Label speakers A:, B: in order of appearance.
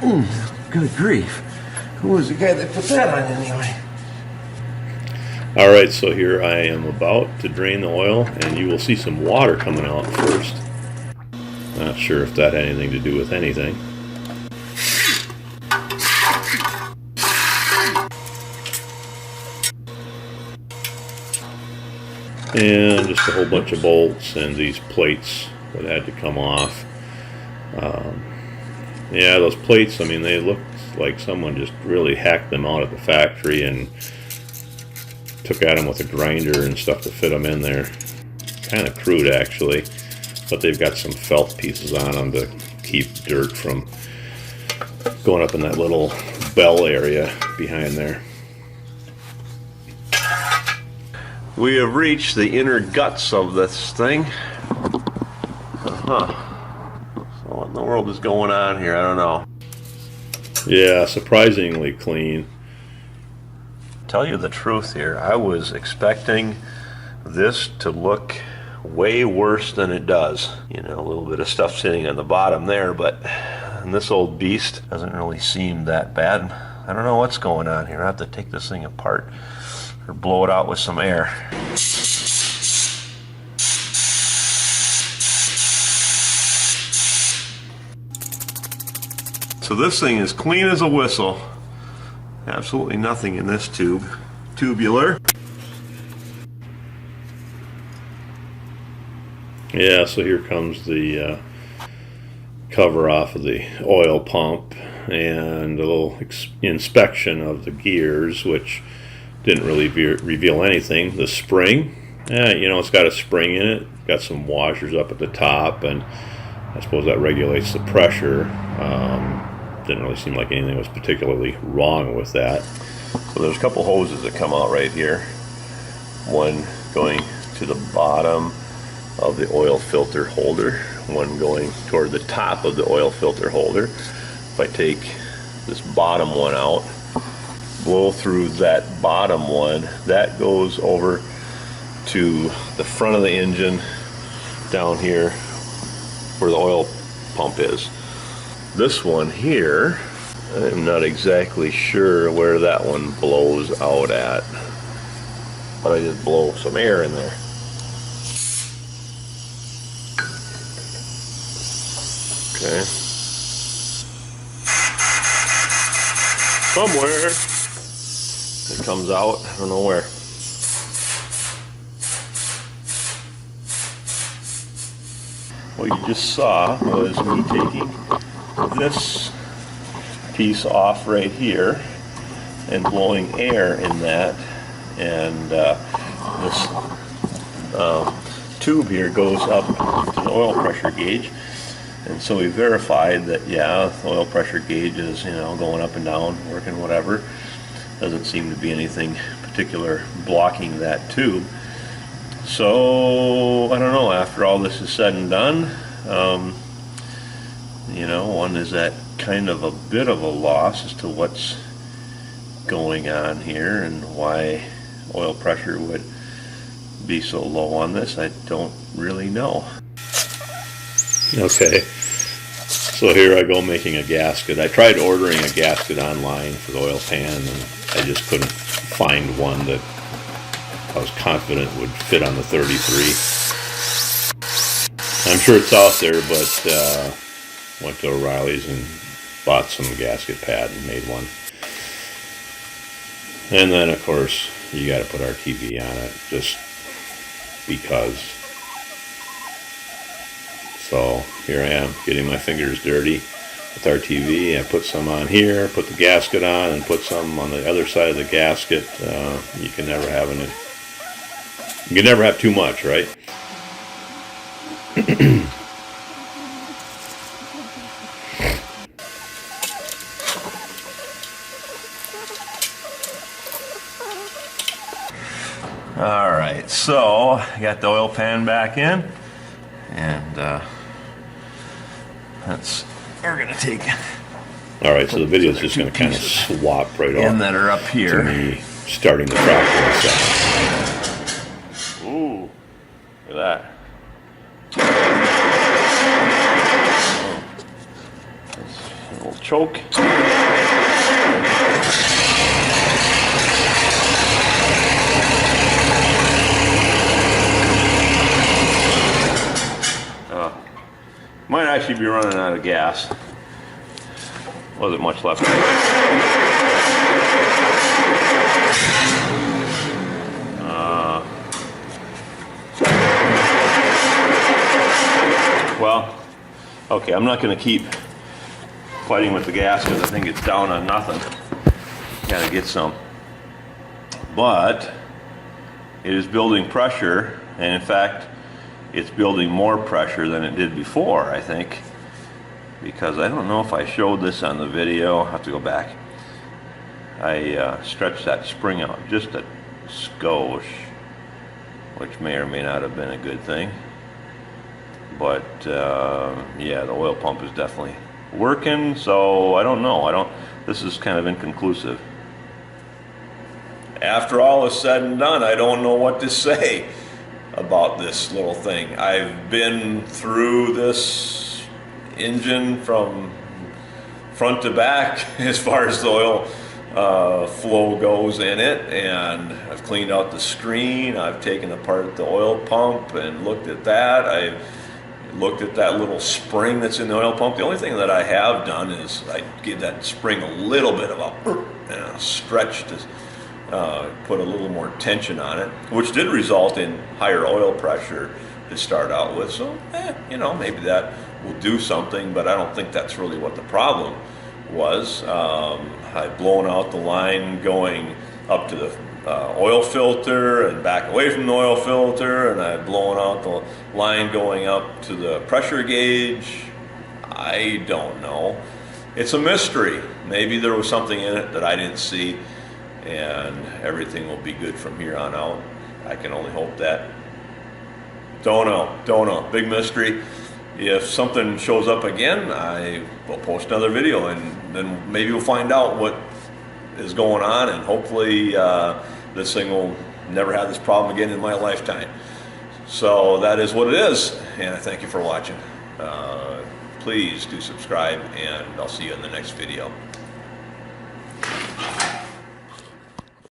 A: Good grief. Who was the guy that put that on anyway?
B: Alright, so here I am about to drain the oil, and you will see some water coming out first. Not sure if that had anything to do with anything. And just a whole bunch of bolts and these plates that had to come off. Yeah, those plates, I mean, they look like someone just really hacked them out at the factory and took at them with a grinder and stuff to fit them in there. Kind of crude, actually, but they've got some felt pieces on them to keep dirt from going up in that little bell area behind there.
A: We have reached the inner guts of this thing. So what in the world is going on here? I don't know.
B: Yeah, surprisingly clean.
A: Tell you the truth here, I was expecting this to look way worse than it does. You know, a little bit of stuff sitting on the bottom there, but this old beast doesn't really seem that bad. I don't know what's going on here. I have to take this thing apart or blow it out with some air. So this thing is clean as a whistle. Absolutely nothing in this tube. Tubular.
B: Yeah, so here comes the cover off of the oil pump and a little inspection of the gears, which didn't really reveal anything. The spring, you know, it's got a spring in it, got some washers up at the top, and I suppose that regulates the pressure. Didn't really seem like anything was particularly wrong with that.
A: So there's a couple hoses that come out right here. One going to the bottom of the oil filter holder, one going toward the top of the oil filter holder. If I take this bottom one out, blow through that bottom one, that goes over to the front of the engine down here where the oil pump is. This one here, I'm not exactly sure where that one blows out at, but I just blow some air in there. Okay. Somewhere it comes out, I don't know where. What you just saw was me taking this piece off right here and blowing air in that, and this tube here goes up to the oil pressure gauge, and so we verified that, yeah, the oil pressure gauge is, you know, going up and down, working whatever. Doesn't seem to be anything particular blocking that tube. So I don't know, after all this is said and done, you know, one is at kind of a bit of a loss as to what's going on here and why oil pressure would be so low on this. I don't really know.
B: Okay, so here I go making a gasket. I tried ordering a gasket online for the oil pan, and I just couldn't find one that I was confident would fit on the 33. I'm sure it's out there, but went to O'Reilly's and bought some gasket pad and made one. And then, of course, you got to put RTV on it, just because. So here I am, getting my fingers dirty with RTV. I put some on here, put the gasket on, and put some on the other side of the gasket. You can never have you can never have too much, right?
A: All right, so I got the oil pan back in, and we're gonna take.
B: All right, so the video is just gonna kind of swap right off
A: that are up here.
B: to me starting the tractor in a second.
A: Ooh, look at that. choke. Might actually be running out of gas. Wasn't much left. Well, okay, I'm not going to keep fighting with the gas because I think it's down on nothing. Got to get some. But it is building pressure, and in fact, it's building more pressure than it did before, I think. Because I don't know if I showed this on the video. I'll have to go back. I stretched that spring out just a skosh, which may or may not have been a good thing. But yeah, the oil pump is definitely working, so I don't know. This is kind of inconclusive. After all is said and done, I don't know what to say about this little thing. I've been through this engine from front to back as far as the oil flow goes in it, and I've cleaned out the screen. I've taken apart the oil pump and looked at that. I've looked at that little spring that's in the oil pump. The only thing that I have done is I give that spring a little bit of a stretch to put a little more tension on it, which did result in higher oil pressure to start out with. So, you know, maybe that will do something, but I don't think that's really what the problem was. I've blown out the line going up to the oil filter and back away from the oil filter, and I've blown out the line going up to the pressure gauge. I don't know. It's a mystery. Maybe there was something in it that I didn't see, and everything will be good from here on out. I can only hope that. Don't know. Big mystery. If something shows up again, I will post another video, and then maybe we'll find out what is going on, and hopefully this thing will never have this problem again in my lifetime. So that is what it is, and I thank you for watching. Please do subscribe, and I'll see you in the next video.